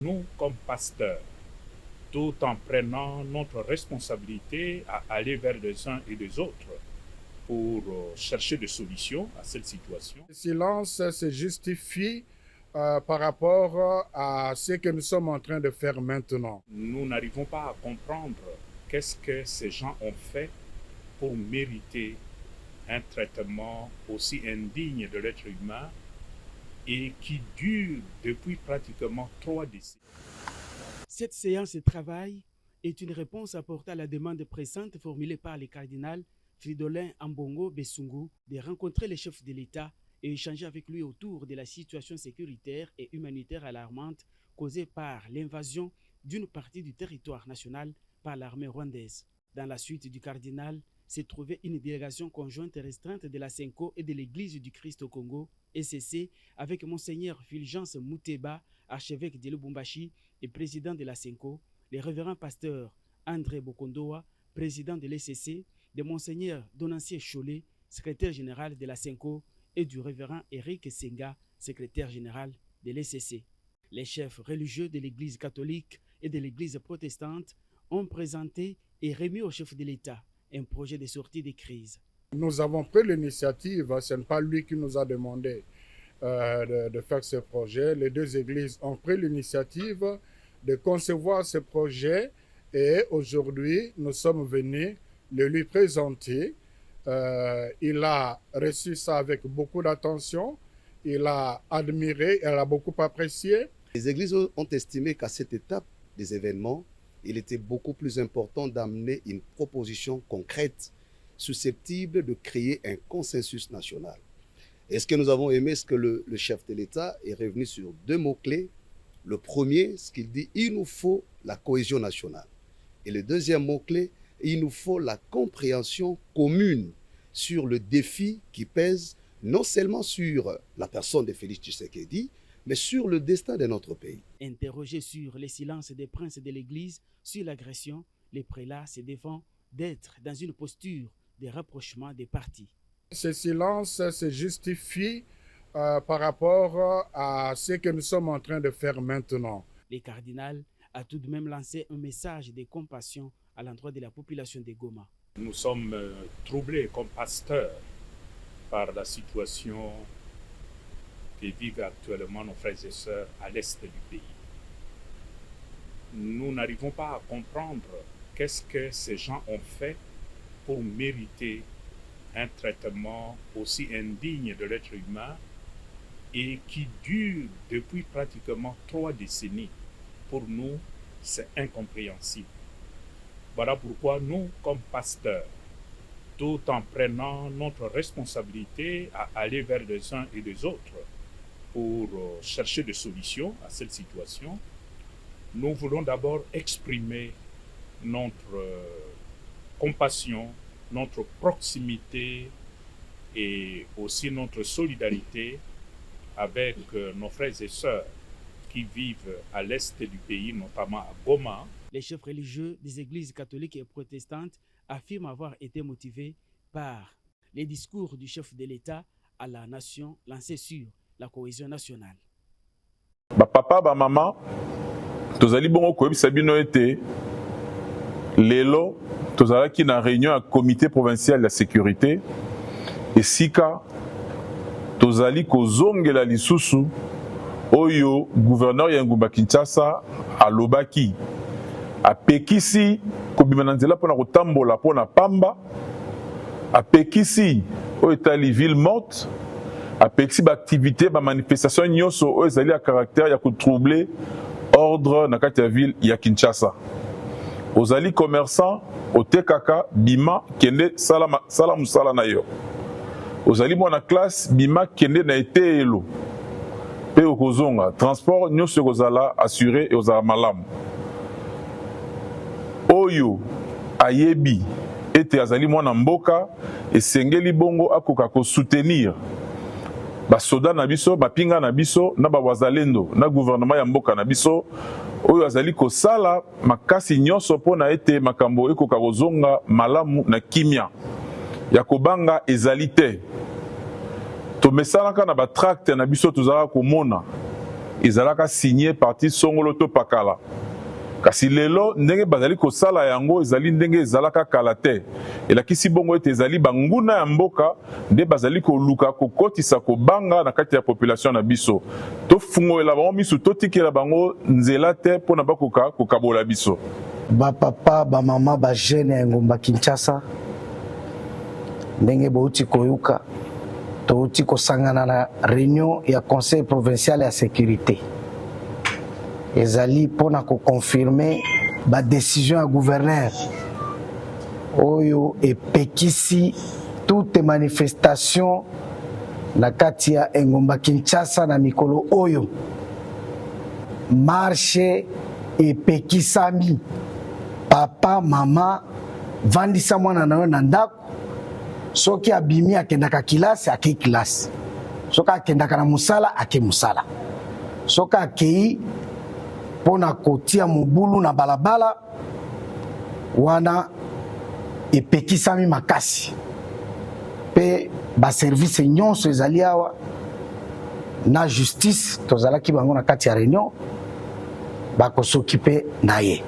Nous, comme pasteurs, tout en prenant notre responsabilité à aller vers les uns et les autres pour chercher des solutions à cette situation. Le silence se justifie par rapport à ce que nous sommes en train de faire maintenant. Nous n'arrivons pas à comprendre qu'est-ce que ces gens ont fait pour mériter un traitement aussi indigne de l'être humain et qui dure depuis pratiquement 3 décennies. Cette séance de travail est une réponse apportée à la demande pressante formulée par le cardinal Fridolin Ambongo Besungu de rencontrer le chef de l'État et échanger avec lui autour de la situation sécuritaire et humanitaire alarmante causée par l'invasion d'une partie du territoire national par l'armée rwandaise. Dans la suite du cardinal s'est trouvée une délégation conjointe et restreinte de la SENCO et de l'Église du Christ au Congo, ECC, avec Monseigneur Fulgence Mouteba, archevêque de Lubumbashi et président de la SENCO, les révérends pasteurs André Bokondoa, président de l'ECC, de Monseigneur Donancier Cholet, secrétaire général de la SENCO, et du révérend Eric Senga, secrétaire général de l'ECC. Les chefs religieux de l'Église catholique et de l'Église protestante ont présenté et remis au chef de l'État un projet de sortie de crise. Nous avons pris l'initiative, ce n'est pas lui qui nous a demandé de faire ce projet. Les deux églises ont pris l'initiative de concevoir ce projet et aujourd'hui, nous sommes venus le lui présenter. Il a reçu ça avec beaucoup d'attention, il a admiré, il a beaucoup apprécié. Les églises ont estimé qu'à cette étape des événements, il était beaucoup plus important d'amener une proposition concrète susceptible de créer un consensus national. Et ce que nous avons aimé, c'est que le chef de l'État est revenu sur 2 mots-clés. Le premier, ce qu'il dit, il nous faut la cohésion nationale. Et le deuxième mot-clé, il nous faut la compréhension commune sur le défi qui pèse non seulement sur la personne de Félix Tshisekedi, mais sur le destin de notre pays. Interrogé sur les silences des princes de l'Église sur l'agression, les prélats se défendent d'être dans une posture de rapprochement des partis. Ce silence se justifie par rapport à ce que nous sommes en train de faire maintenant. Le cardinal a tout de même lancé un message de compassion à l'endroit de la population de Goma. Nous sommes troublés comme pasteurs par la situation que vivent actuellement nos frères et sœurs à l'est du pays. Nous n'arrivons pas à comprendre qu'est-ce que ces gens ont fait pour mériter un traitement aussi indigne de l'être humain et qui dure depuis pratiquement 3 décennies. Pour nous, c'est incompréhensible. Voilà pourquoi nous, comme pasteurs, tout en prenant notre responsabilité à aller vers les uns et les autres pour chercher des solutions à cette situation, nous voulons d'abord exprimer notre compassion, notre proximité et aussi notre solidarité avec nos frères et sœurs qui vivent à l'est du pays, notamment à Goma. Les chefs religieux des églises catholiques et protestantes affirment avoir été motivés par les discours du chef de l'État à la nation lancés sur la cohésion nationale. Papa, maman, tozali bongo koyebisa bino ete lelo tozalaki na réunion à comité provincial de la sécurité esika tozali kozongela lisusu oyo gouverneur ya ngumba Kinshasa alobaki apekisi kobima na nzela mpona kotambola mpona pamba, apekisi oyo etali ville morte, apekisi baaktivité bamanifestation nyonso oyo ezali ya caractère ya kotroubler ordre na kati ya ville ya Kinshasa. Ozali commerçant otekaka bima kende sala musala na yo. Ozali mwana classe bima kende na etelo pe okozonga transport nyonso kozala assuré et ozala malamu. Oyo ayebi ete azali mwana mboka esengeli bongo akoka ko soutenir basoda na biso, bapinga na biso, na bawazalendo, na gouvernement ya mboka na biso, oyo azali kosala makasi nyonso mpona ete makambo ekoka kozonga malamu na kimia. Ya kobanga ezali te. Tomesalaka na batracte na biso tozala komona ezalaka signé parti songolo to pakala. Kasi lelo ndenge bazali kosala yango ezali ndenge ezalaka kala te. Elakisi bongo ete ezali banguna ya mboka nde bazali koluka kokotisa kobanga na kati ya population na biso. Tofungolela bango misu totikela bango nzela te mpona bakoka kokabola biso. Ba papa, ba mama, ba jeune ya Ngomba Kinshasa ndenge bauti koyuka touti kosangana na réunion ya conseil provincial ya sécurité. Ezali pona ko confirmer ba décision ya gouverneur oyo epekisi toute manifestation na kati ya Ngomba Kinshasa na mikolo oyo marche epekisami. Papa, mama, vandisa mwana na yo na ndako. Soki abimi akendaka kilasi, ake kilasi. Soki akendaka na musala, ake musala. Soki akei pona kotia mobulu na balabala, wana epekisami makasi. Pe ba service nyonso ezali awa na justice tozalaki bango na kati ya réunion bakosokipe na ye.